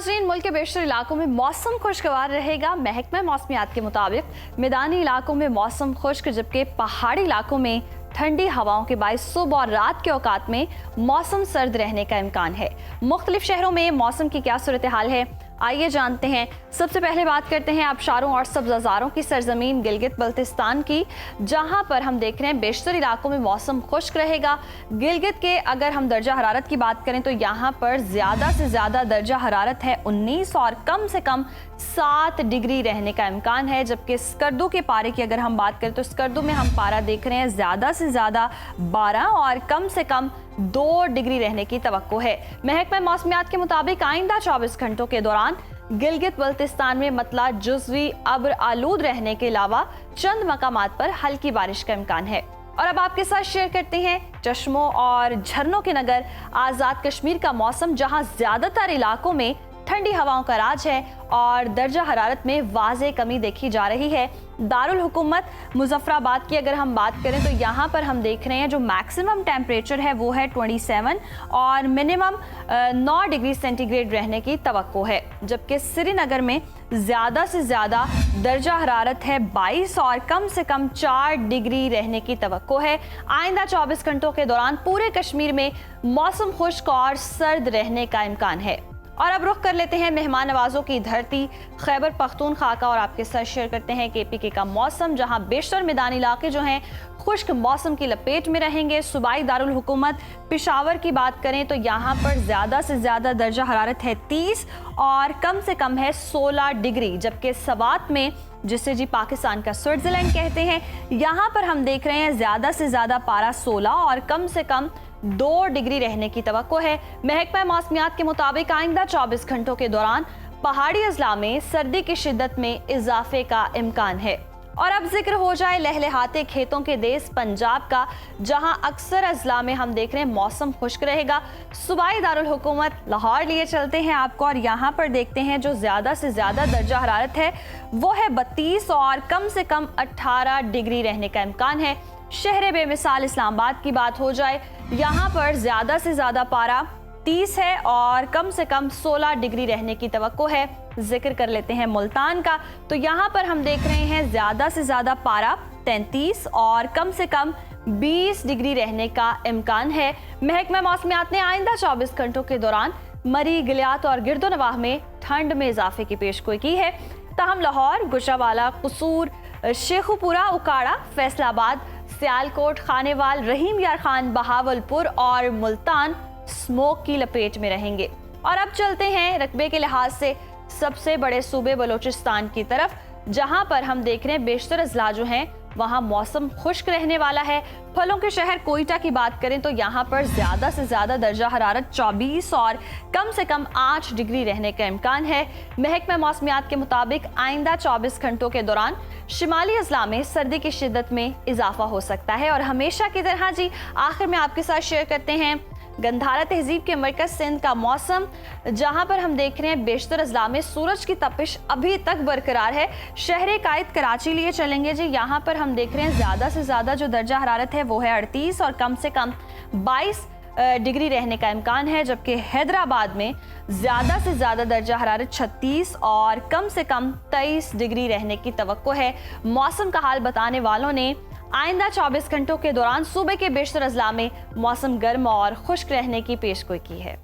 नाज़रीन, मुल्क के बेशतर इलाकों में मौसम खुशगवार रहेगा। महकमा मौसमियात के मुताबिक मैदानी इलाकों में मौसम खुश्क, जबकि पहाड़ी इलाकों में ठंडी हवाओं के बायस सुबह और रात के औकात में मौसम सर्द रहने का इम्कान है। मुख्तलिफ शहरों में मौसम की क्या सूरत हाल है, आइए जानते हैं। सबसे पहले बात करते हैं आबशारों और सब्ज़ाज़ारों की सरजमीन गिलगित बल्तिस्तान की, जहां पर हम देख रहे हैं बेशतर इलाकों में मौसम खुश्क रहेगा। गिलगित के अगर हम दर्जा हरारत की बात करें तो यहाँ पर ज़्यादा से ज़्यादा दर्जा हरारत है 19 और कम से कम 7 डिग्री रहने का इम्कान है। जबकि स्कर्दू के पारे की अगर हम बात करें तो स्कर्दू में हम पारा देख रहे हैं ज़्यादा से ज़्यादा 12 और कम से कम 2 डिग्री रहने की तवक्को है। महकमा मौसमियात के मुताबिक आइंदा 24 घंटों के दौरान गिलगित बल्तिस्तान में मतला जुज़वी अब्र आलूद रहने के अलावा चंद मकामात पर हल्की बारिश का इम्कान है। और अब आपके साथ शेयर करते हैं चश्मों और झरनों के नगर आज़ाद कश्मीर का मौसम, जहां ज्यादातर इलाकों में ठंडी हवाओं का राज है और दर्जा हरारत में वाज़े कमी देखी जा रही है। दारुल हुकूमत मुजफ्फराबाद की अगर हम बात करें तो यहाँ पर हम देख रहे हैं जो मैक्सिमम टेम्परेचर है वो है 27 और मिनिमम 9 डिग्री सेंटीग्रेड रहने की तवक्को है। जबकि श्रीनगर में ज़्यादा से ज़्यादा दर्जा हरारत है 22 और कम से कम 4 डिग्री रहने की तवक्को है। आइंदा 24 घंटों के दौरान पूरे कश्मीर में मौसम खुश्क और सर्द रहने का इम्कान है। और अब रुख कर लेते हैं मेहमान नवाजों की धरती खैबर पख्तूनख्वा का और आपके साथ शेयर करते हैं KPK का मौसम, जहां बेशतर मैदानी इलाके जो हैं खुश्क मौसम की लपेट में रहेंगे। सूबाई दारुल हुकूमत पेशावर की बात करें तो यहाँ पर ज़्यादा से ज़्यादा दर्जा हरारत है 30 और कम से कम है 16 डिग्री। जबकि सवात में, जिसे जी पाकिस्तान का स्विट्ज़रलैंड कहते हैं, यहाँ पर हम देख रहे हैं ज़्यादा से ज़्यादा पारा 16 और कम से कम 2 डिग्री रहने की तवक्को है। महकमा मौसमियात के मुताबिक आइंदा 24 घंटों के दौरान पहाड़ी अजला में सर्दी की शिद्दत में इजाफे का इम्कान है। और अब जिक्र हो जाए लहलहाते खेतों के देश पंजाब का, जहां अक्सर अजला में हम देख रहे हैं मौसम खुश्क रहेगा। सूबाई दारुल हुकूमत लाहौर लिए चलते हैं आपको और यहाँ पर देखते हैं जो ज़्यादा से ज़्यादा दर्जा हरारत है वो है 32 और कम से कम 18 डिग्री रहने का इम्कान है। शहर बेमिसाल इस्लामाबाद की बात हो जाए, यहाँ पर ज़्यादा से ज़्यादा पारा 30 है और कम से कम 16 डिग्री रहने की तवक्को है। जिक्र कर लेते हैं मुल्तान का, तो यहाँ पर हम देख रहे हैं ज़्यादा से ज़्यादा पारा 33 और कम से कम 20 डिग्री रहने का इम्कान है। महकमा मौसमियात ने आइंदा 24 घंटों के दौरान मरी, गिलियात और गिरदोनवाह में ठंड में इजाफे की पेशगोई की है। ताहम लाहौर, गुजरावाला, कसूर, शेखुपुरा, उकाड़ा, फैसलाबाद, सियालकोट, खानेवाल, रहीम यार खान, बहावलपुर और मुल्तान स्मोक की लपेट में रहेंगे। और अब चलते हैं रकबे के लिहाज से सबसे बड़े सूबे बलोचिस्तान की तरफ, जहां पर हम देख रहे हैं बेशतर अजला जो हैं वहां मौसम खुश्क रहने वाला है। फलों के शहर कोयटा की बात करें तो यहाँ पर ज़्यादा से ज़्यादा दर्जा हरारत 24 और कम से कम 8 डिग्री रहने का इम्कान है। महकमा मौसमियात के मुताबिक आइंदा 24 घंटों के दौरान शिमाली अजला में सर्दी की शिद्दत में इजाफा हो सकता है। और हमेशा की तरह जी आखिर में आपके साथ शेयर करते हैं गंधारा तहजीब के मरकज सिंध का मौसम, जहां पर हम देख रहे हैं बेशतर अजला में सूरज की तपिश अभी तक बरकरार है। शहर कायद कराची लिए चलेंगे जी, यहाँ पर हम देख रहे हैं ज़्यादा से ज़्यादा जो दर्जा हरारत है वो है 38 और कम से कम 22 डिग्री रहने का इम्कान है। जबकि हैदराबाद में ज़्यादा से ज़्यादा दर्जा हरारत 36 और कम से कम 23 डिग्री रहने की तवक्को है। मौसम का हाल बताने वालों ने आइंदा 24 घंटों के दौरान सूबे के बेशतर अजला में मौसम गर्म और खुश्क रहने की पेशगोई की है।